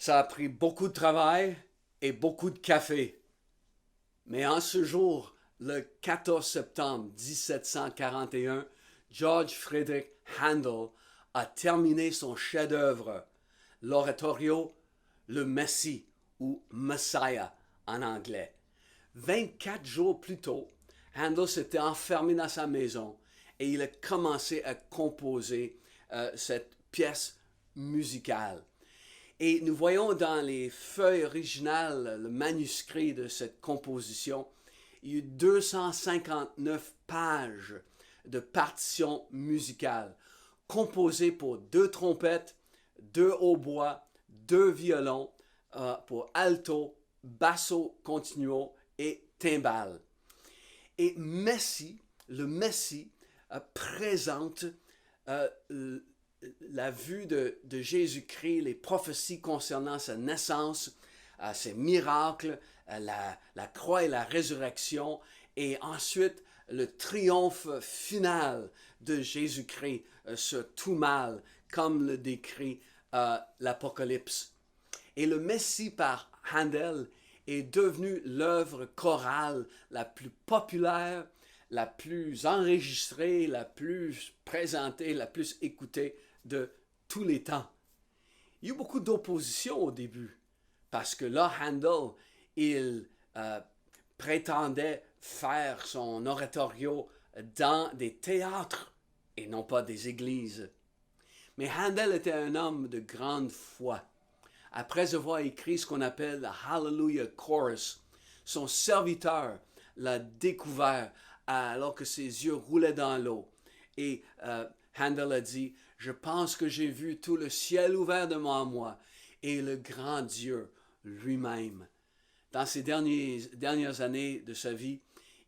Ça a pris beaucoup de travail et beaucoup de café. Mais en ce jour, le 14 septembre 1741, George Friedrich Handel a terminé son chef-d'œuvre, l'oratorio Le Messie ou Messiah en anglais. 24 jours plus tôt, Handel s'était enfermé dans sa maison et il a commencé à composer cette pièce musicale. Et nous voyons dans les feuilles originales, le manuscrit de cette composition, il y a eu 259 pages de partitions musicales, composées pour 2 trompettes, 2 hautbois, 2 violons, pour alto, basso continuo et timbales. Et le Messie présente la vue de Jésus-Christ, les prophéties concernant sa naissance, ses miracles, la croix et la résurrection, et ensuite le triomphe final de Jésus-Christ sur tout mal, comme le décrit l'Apocalypse. Et le Messie par Handel est devenu l'œuvre chorale la plus populaire, la plus enregistrée, la plus présentée, la plus écoutée de tous les temps. Il y a eu beaucoup d'opposition au début, parce que là, Handel, il prétendait faire son oratorio dans des théâtres et non pas des églises. Mais Handel était un homme de grande foi. Après avoir écrit ce qu'on appelle le Hallelujah Chorus, son serviteur l'a découvert alors que ses yeux roulaient dans l'eau. Et Handel a dit, « Je pense que j'ai vu tout le ciel ouvert devant moi et le grand Dieu lui-même. » Dans ces dernières années de sa vie,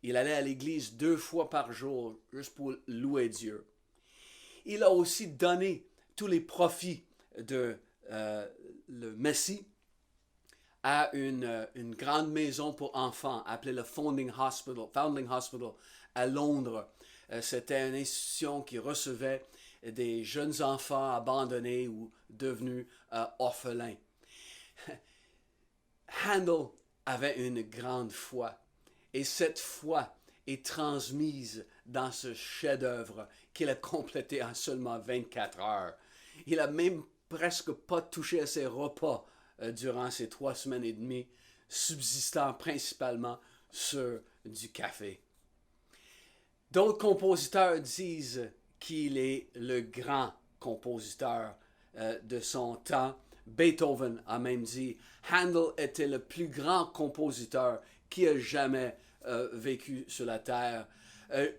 il allait à l'église 2 fois par jour juste pour louer Dieu. Il a aussi donné tous les profits de le Messie à une grande maison pour enfants appelée le Foundling Hospital à Londres. C'était une institution qui recevait des jeunes enfants abandonnés ou devenus orphelins. Handel avait une grande foi et cette foi est transmise dans ce chef-d'œuvre qu'il a complété en seulement 24 heures. Il a même presque pas touché à ses repas durant ces 3 semaines et demie, subsistant principalement sur du café. D'autres compositeurs disent qu'il est le grand compositeur de son temps. Beethoven a même dit « Handel était le plus grand compositeur qui a jamais vécu sur la terre.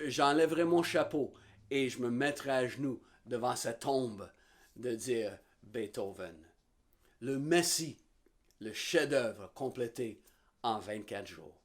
J'enlèverai mon chapeau et je me mettrai à genoux devant sa tombe de dire Beethoven. » Le Messie, le chef-d'œuvre complété en 24 jours.